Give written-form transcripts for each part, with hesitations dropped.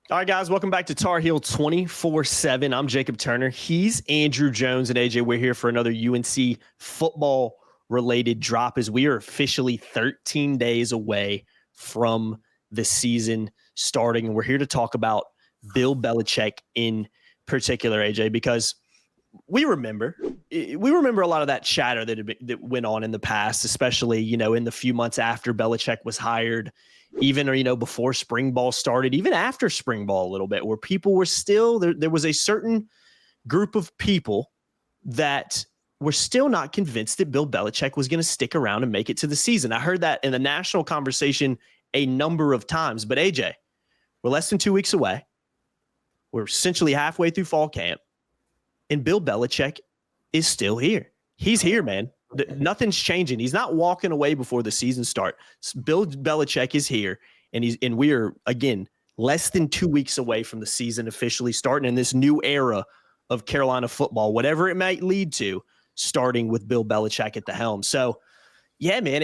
All right, guys, welcome back to Tar Heel 24/7. I'm Jacob Turner. He's Andrew Jones, and AJ, we're here for another UNC football-related drop as we are officially 13 days away from the season starting, and we're here to talk about Bill Belichick in particular, AJ, because we remember a lot of that chatter that went on in the past, especially, in the few months after Belichick was hired, even, or, before spring ball started, even after spring ball a little bit, where people were still there was a certain group of people that were still not convinced that Bill Belichick was going to stick around and make it to the season. I heard that in the national conversation a number of times, but AJ, we're less than 2 weeks away. We're essentially halfway through fall camp. And Bill Belichick is still here. He's here, man. Nothing's changing. He's not walking away before the season starts. Bill Belichick is here, and we are, again, less than 2 weeks away from the season officially starting in this new era of Carolina football, whatever it might lead to, starting with Bill Belichick at the helm. So, yeah, man,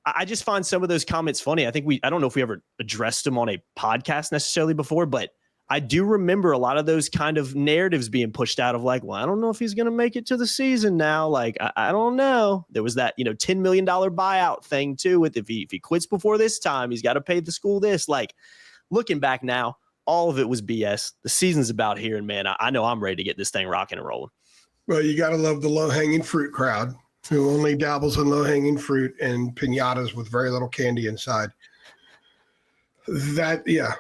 I just find some of those comments funny. I don't know if we ever addressed them on a podcast necessarily before, but I do remember a lot of those kind of narratives being pushed out of like, well, I don't know if he's going to make it to the season now. Like, I don't know. There was that, $10 million buyout thing too, with if he quits before this time, he's got to pay the school this. Like, looking back now, all of it was BS. The season's about here, and man, I know I'm ready to get this thing rocking and rolling. Well, you got to love the low-hanging fruit crowd who only dabbles in low-hanging fruit and piñatas with very little candy inside. Yeah.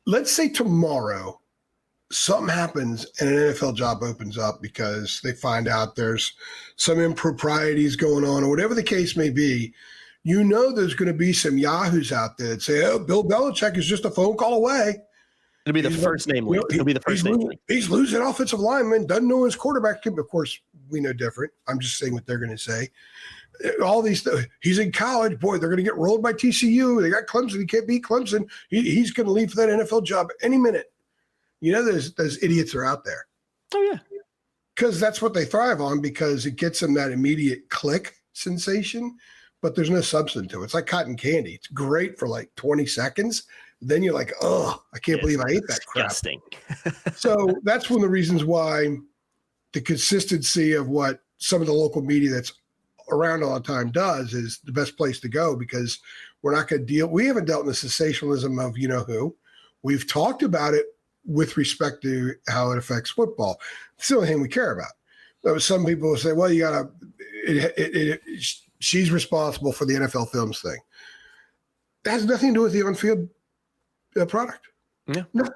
Let's say tomorrow something happens and an NFL job opens up because they find out there's some improprieties going on or whatever the case may be. There's going to be some yahoos out there that say, oh, Bill Belichick is just a phone call away. It'll be the first name league. It'll be the first name league. He's losing offensive linemen, doesn't know his quarterback. Of course, we know different. I'm just saying what they're going to say. All these, he's in college. Boy, they're going to get rolled by TCU. They got Clemson. He can't beat Clemson. He's going to leave for that NFL job any minute. Those idiots are out there. Oh, yeah. Because that's what they thrive on, because it gets them that immediate click sensation, but there's no substance to it. It's like cotton candy. It's great for like 20 seconds. Then you're like, oh, I can't believe I ate that crap. Disgusting. So that's one of the reasons why the consistency of what some of the local media that's around all the time does is the best place to go, because we're not going to we haven't dealt in the sensationalism of who. We've talked about it with respect to how it affects football. It's the only thing we care about. Some people will say, well, you got to, she's responsible for the NFL films thing. That has nothing to do with the on-field product. Yeah. No,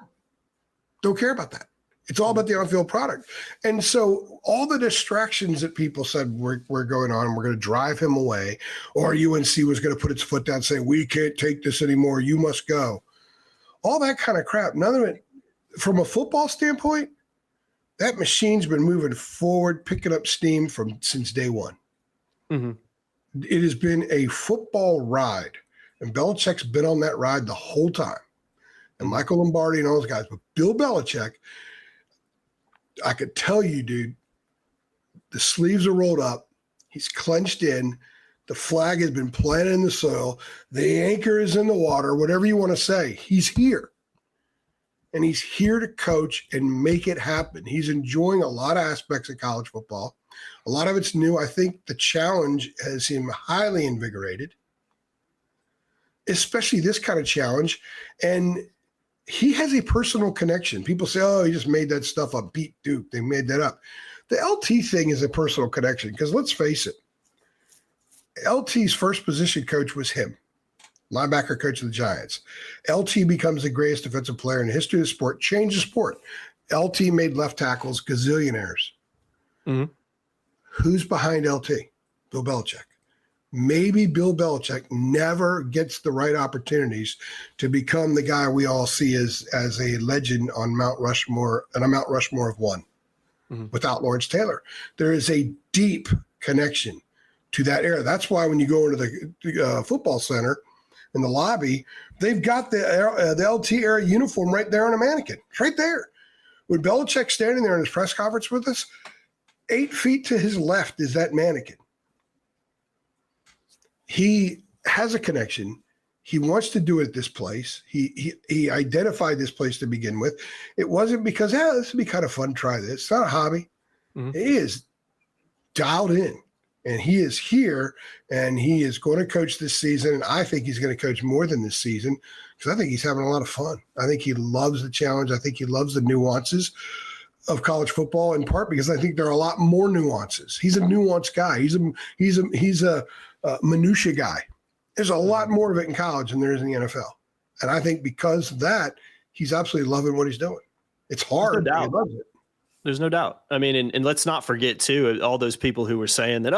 don't care about that. It's all about the on-field product. And so all the distractions that people said were going on, we're going to drive him away, or UNC was going to put its foot down saying, we can't take this anymore, you must go. All that kind of crap. None of it, from a football standpoint, that machine's been moving forward, picking up steam since day one. Mm-hmm. It has been a football ride, and Belichick's been on that ride the whole time. And Michael Lombardi and all those guys. But Bill Belichick, I could tell you, dude, the sleeves are rolled up. He's clenched in. The flag has been planted in the soil. The anchor is in the water, whatever you want to say. He's here. And he's here to coach and make it happen. He's enjoying a lot of aspects of college football. A lot of it's new. I think the challenge has him highly invigorated, especially this kind of challenge. And he has a personal connection. People say, oh, he just made that stuff up. Beat Duke. They made that up. The LT thing is a personal connection, because let's face it, LT's first position coach was him, linebacker coach of the Giants. LT becomes the greatest defensive player in the history of the sport, changed the sport. LT made left tackles gazillionaires. Mm-hmm. Who's behind LT? Bill Belichick. Maybe Bill Belichick never gets the right opportunities to become the guy we all see as a legend on Mount Rushmore, and a Mount Rushmore of one, without Lawrence Taylor. There is a deep connection to that era. That's why when you go into the football center in the lobby, they've got the LT era uniform right there on a mannequin. It's right there. When Belichick's standing there in his press conference with us, 8 feet to his left is that mannequin. He has a connection. He wants to do it at this place. He identified this place to begin with. It wasn't because, this would be kind of fun to try this. It's not a hobby. Mm-hmm. He is dialed in, and he is here, and he is going to coach this season. And I think he's going to coach more than this season because I think he's having a lot of fun. I think he loves the challenge. I think he loves the nuances of college football, in part because I think there are a lot more nuances. He's a nuanced guy. He's a minutia guy. There's a lot more of it in college than there is in the NFL. And I think because of that, he's absolutely loving what he's doing. It's hard. There's no doubt. There's no doubt. I mean, and let's not forget too, all those people who were saying that,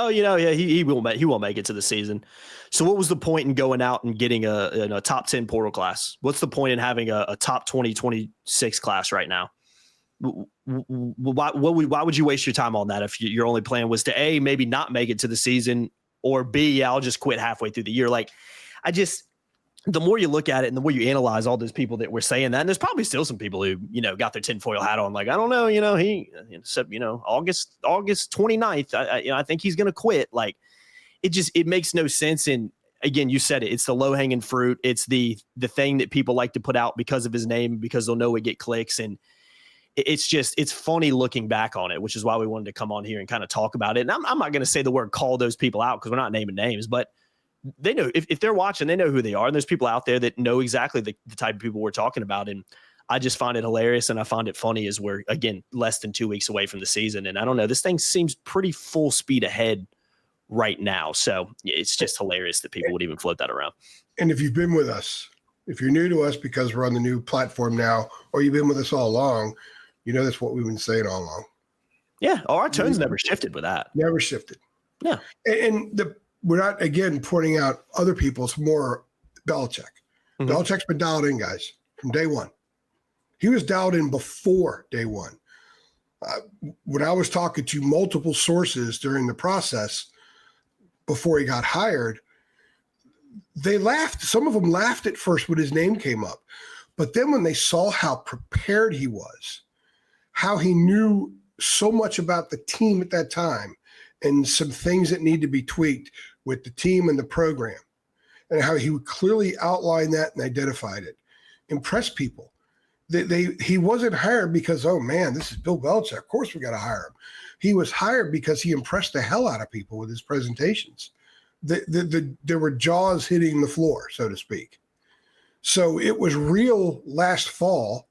he won't make it to the season. So what was the point in going out and getting a top 10 portal class? What's the point in having a top 20, 26 class right now? Why would you waste your time on that if your only plan was to A, maybe not make it to the season, or B, I'll just quit halfway through the year? Like, the more you look at it and the more you analyze all those people that were saying that, and there's probably still some people who, got their tinfoil hat on, like, I don't know, he said, August 29th, I think he's going to quit. Like, it makes no sense. And again, you said it, it's the low hanging fruit. It's the thing that people like to put out because of his name, because they'll know it get clicks. And it's funny looking back on it, which is why we wanted to come on here and kind of talk about it. And I'm not going to say the word call those people out because we're not naming names, but they know if they're watching, they know who they are. And there's people out there that know exactly the type of people we're talking about. And I just find it hilarious. And I find it funny as we're, again, less than 2 weeks away from the season. And I don't know, this thing seems pretty full speed ahead right now. So it's just hilarious that people would even float that around. And if you've been with us, if you're new to us because we're on the new platform now, or you've been with us all along, that's what we've been saying all along. Yeah. Our tone's never shifted with that. Never shifted. Yeah. And we're not, again, pointing out other people. It's more Belichick. Mm-hmm. Belichick's been dialed in, guys, from day one. He was dialed in before day one. When I was talking to multiple sources during the process before he got hired, they laughed. Some of them laughed at first when his name came up. But then when they saw how prepared he was, how he knew so much about the team at that time and some things that need to be tweaked with the team and the program, and how he would clearly outline that and identified it, impressed people. He wasn't hired because, oh man, this is Bill Belichick, of course we got to hire him. He was hired because he impressed the hell out of people with his presentations. There were jaws hitting the floor, so to speak. So it was real last fall,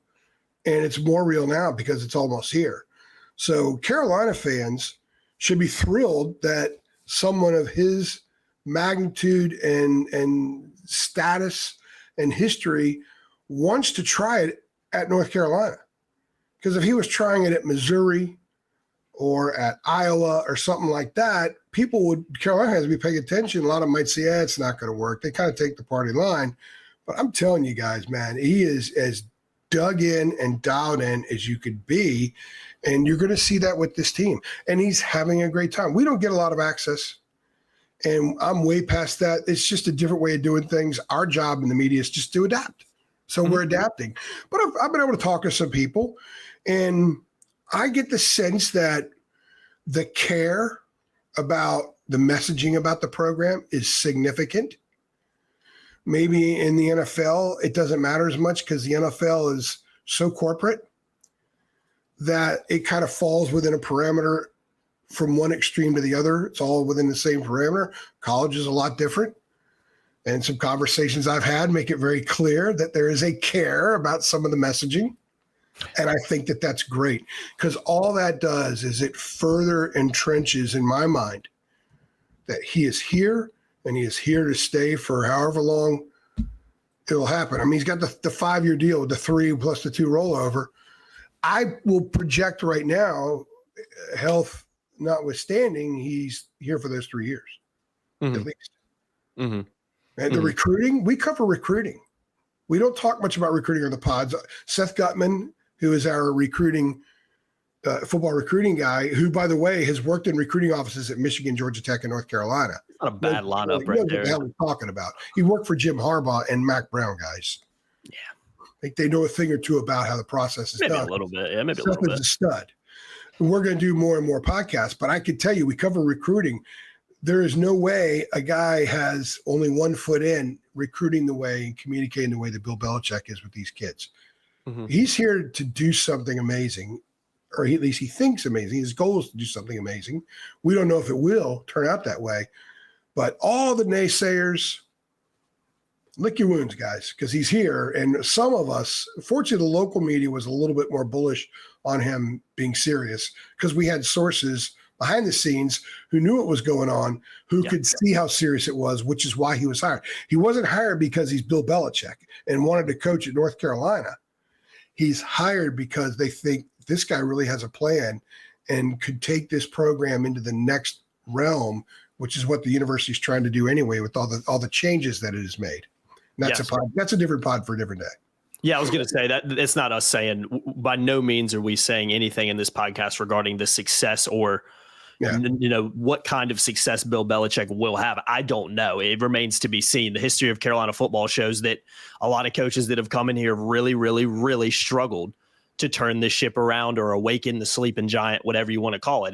and it's more real now because it's almost here. So Carolina fans should be thrilled that someone of his magnitude and status and history wants to try it at North Carolina. Because if he was trying it at Missouri or at Iowa or something like that, Carolina has to be paying attention. A lot of them might say, it's not going to work. They kind of take the party line. But I'm telling you guys, man, he is as dug in and dialed in as you could be. And you're going to see that with this team. And he's having a great time. We don't get a lot of access. And I'm way past that. It's just a different way of doing things. Our job in the media is just to adapt. So we're adapting. But I've been able to talk to some people. And I get the sense that the care about the messaging about the program is significant. Maybe in the NFL, it doesn't matter as much because the NFL is so corporate that it kind of falls within a parameter from one extreme to the other. It's all within the same parameter. College is a lot different. And some conversations I've had make it very clear that there is a care about some of the messaging. And I think that that's great because all that does is it further entrenches in my mind that he is here and he is here to stay for however long it'll happen. I mean, he's got the 5-year deal with the 3 plus the 2 rollover. I will project right now, health notwithstanding, he's here for those 3 years, at least. Mm-hmm. And the recruiting, we cover recruiting. We don't talk much about recruiting on the pods. Seth Gutman, who is our football recruiting guy, who, by the way, has worked in recruiting offices at Michigan, Georgia Tech, and North Carolina. Not a bad lineup right there. What the hell we're talking about. He worked for Jim Harbaugh and Mac Brown, guys. Yeah. I think they know a thing or two about how the process is done. Maybe a little bit. Yeah, maybe Seth a little bit. is a stud. And we're going to do more and more podcasts, but I can tell you, we cover recruiting. there is no way a guy has only 1 foot in recruiting the way and communicating the way that Bill Belichick is with these kids. Mm-hmm. He's here to do something amazing, or at least he thinks amazing. His goal is to do something amazing. We don't know if it will turn out that way, but all the naysayers, lick your wounds, guys, because he's here. And some of us, fortunately, the local media was a little bit more bullish on him being serious because we had sources behind the scenes who knew what was going on, who could see how serious it was, which is why he was hired. He wasn't hired because he's Bill Belichick and wanted to coach at North Carolina. He's hired because they think this guy really has a plan and could take this program into the next realm, which is what the university is trying to do anyway with all the changes that it has made. And that's a different pod for a different day. Yeah, I was going to say that it's not us saying, by no means are we saying anything in this podcast regarding the success or what kind of success Bill Belichick will have. I don't know. It remains to be seen. The history of Carolina football shows that a lot of coaches that have come in here really, really, really struggled to turn this ship around or awaken the sleeping giant, whatever you want to call it.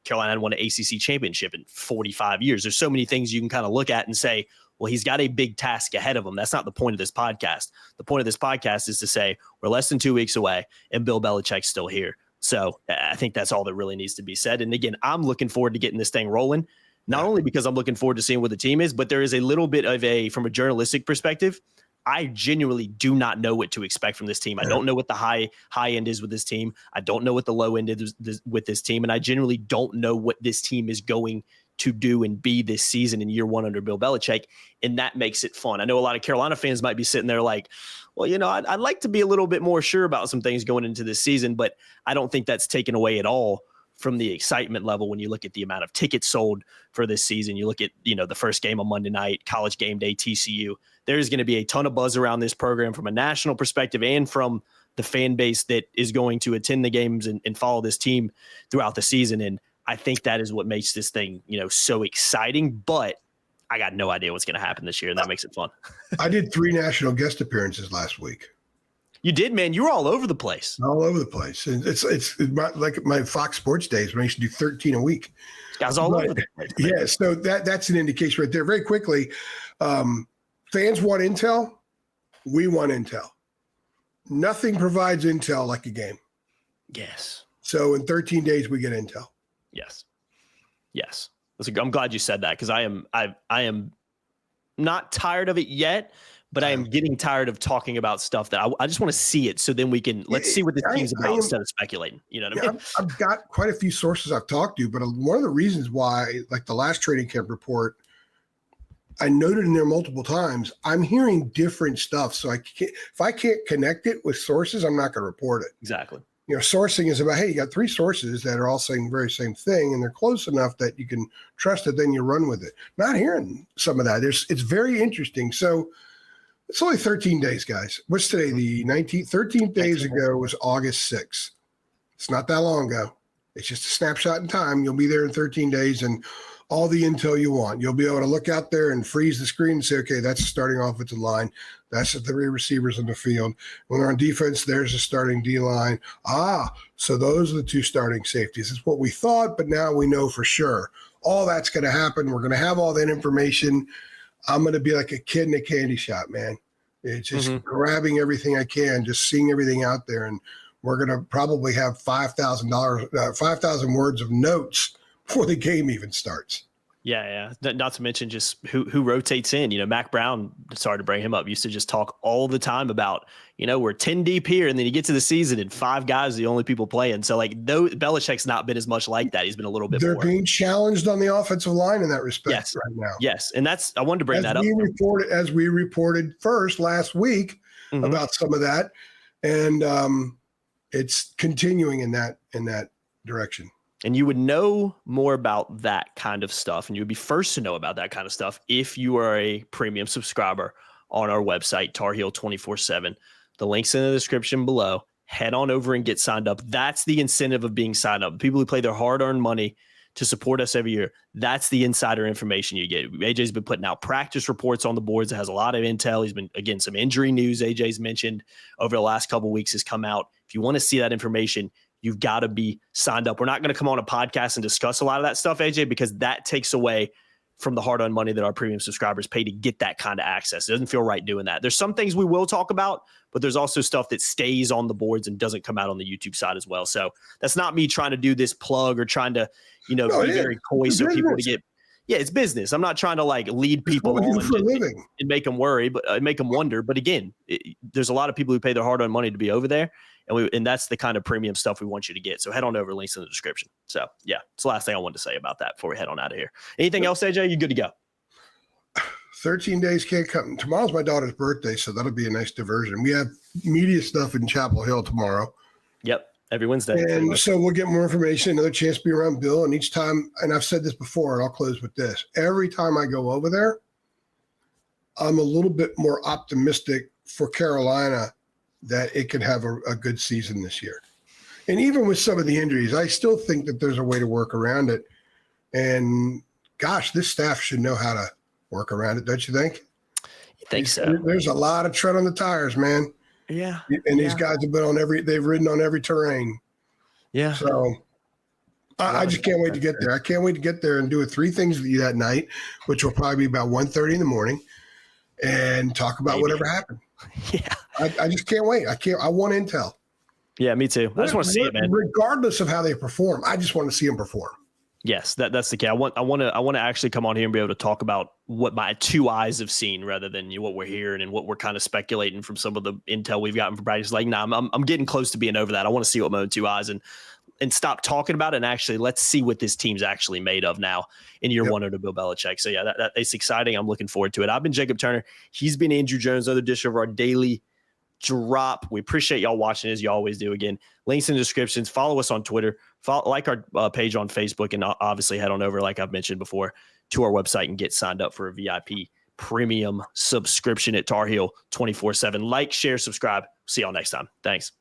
Carolina hadn't won an ACC championship in 45 years. There's so many things you can kind of look at and say, well, he's got a big task ahead of him. That's not the point of this podcast. The point of this podcast is to say we're less than 2 weeks away and Bill Belichick's still here. So I think that's all that really needs to be said. And again, I'm looking forward to getting this thing rolling, not only because I'm looking forward to seeing what the team is, but there is a little bit of from a journalistic perspective, I genuinely do not know what to expect from this team. I don't know what the high end is with this team. I don't know what the low end is with this team. And I genuinely don't know what this team is going to do and be this season in year one under Bill Belichick. And that makes it fun. I know a lot of Carolina fans might be sitting there like, well, I'd like to be a little bit more sure about some things going into this season, but I don't think that's taken away at all from the excitement level when you look at the amount of tickets sold for this season. You look at, the first game on Monday night, College Game Day, TCU. There's going to be a ton of buzz around this program from a national perspective and from the fan base that is going to attend the games and follow this team throughout the season. And I think that is what makes this thing, so exciting, but I got no idea what's going to happen this year, and that makes it fun. I did 3 national guest appearances last week. You did, man. You were all over the place. All over the place. And it's like my Fox Sports days when I used to do 13 a week. Guys all over the place. Man. Yeah, so that's an indication right there. Very quickly, fans want intel. We want intel. Nothing provides intel like a game. Yes. So in 13 days, we get intel. Yes. I'm glad you said that because I am not tired of it yet, but I am getting tired of talking about stuff that I just want to see it. So then let's see what this team's about instead of speculating. You know what I mean? I've got quite a few sources I've talked to, but one of the reasons why, like the last training camp report, I noted in there multiple times, I'm hearing different stuff. So if I can't connect it with sources, I'm not going to report it. Exactly. Sourcing is about, hey, you got 3 sources that are all saying the very same thing, and they're close enough that you can trust it, then you run with it. Not hearing some of that. It's very interesting. So it's only 13 days, guys. What's today? The 19th, 13 days ago was August 6th. It's not that long ago. It's just a snapshot in time. You'll be there in 13 days and all the intel you want. You'll be able to look out there and freeze the screen and say, okay, that's the starting offensive line. That's the 3 receivers in the field. When they're on defense, there's the starting D-line. So those are the 2 starting safeties. It's what we thought, but now we know for sure. All that's going to happen. We're going to have all that information. I'm going to be like a kid in a candy shop, man. It's just grabbing everything I can, just seeing everything out there. And we're going to probably have 5,000 words of notes before the game even starts. Yeah. Not to mention just who rotates in. Mac Brown, sorry to bring him up, used to just talk all the time about, we're 10 deep here, and then you get to the season and 5 guys are the only people playing. So Belichick's not been as much like that. He's been a little bit more. They're being challenged on the offensive line in that respect right now. Yes, and I wanted to bring that up. As we reported first last week about some of that, and it's continuing in that direction. And you would know more about that kind of stuff, and you would be first to know about that kind of stuff if you are a premium subscriber on our website, Tar Heel 24/7. The link's in the description below. Head on over and get signed up. That's the incentive of being signed up. People who play their hard-earned money to support us every year, that's the insider information you get. AJ's been putting out practice reports on the boards. It has a lot of intel. He's been, again, some injury news AJ's mentioned over the last couple of weeks has come out. If you want to see that information, you've got to be signed up. We're not going to come on a podcast and discuss a lot of that stuff, AJ, because that takes away from the hard-earned money that our premium subscribers pay to get that kind of access. It doesn't feel right doing that. There's some things we will talk about, but there's also stuff that stays on the boards and doesn't come out on the YouTube side as well. So that's not me trying to do this plug or trying to, be very coy so people to get. Yeah, it's business. I'm not trying to like lead people on and make them worry, but make them wonder. But again, there's a lot of people who pay their hard-earned money to be over there, and that's the kind of premium stuff we want you to get. So head on over, links in the description. So yeah, it's the last thing I wanted to say about that before we head on out of here. Anything else, AJ? You good to go? 13 days can't come. Tomorrow's my daughter's birthday, so that'll be a nice diversion. We have media stuff in Chapel Hill tomorrow. Yep. Every Wednesday. And so we'll get more information, another chance to be around Bill. And each time, and I've said this before, and I'll close with this. Every time I go over there, I'm a little bit more optimistic for Carolina that it could have a good season this year. And even with some of the injuries, I still think that there's a way to work around it. And gosh, this staff should know how to work around it, don't you think? You think so? There's a lot of tread on the tires, man. Yeah. And these guys have been they've ridden on every terrain. Yeah. So I just can't wait to get there. I can't wait to get there and do 3 things with you that night, which will probably be about 1:30 in the morning, and talk about whatever happened. Yeah. I just can't wait. I want intel. Yeah, me too. I just want to see it, man. Regardless of how they perform, I just want to see them perform. Yes, that's the key. I want to actually come on here and be able to talk about what my 2 eyes have seen rather than what we're hearing and what we're kind of speculating from some of the intel we've gotten from practice. Like, I'm getting close to being over that. I want to see what my own 2 eyes and stop talking about it and actually let's see what this team's actually made of now in year 1 under Bill Belichick. So yeah, it's exciting. I'm looking forward to it. I've been Jacob Turner. He's been Andrew Jones, another edition of our daily drop. We appreciate y'all watching as you always do. Again, links in the descriptions. Follow us on Twitter. Like our page on Facebook, and obviously head on over, like I've mentioned before, to our website and get signed up for a VIP premium subscription at Tar Heel 24/7. Like, share, subscribe. See y'all next time. Thanks.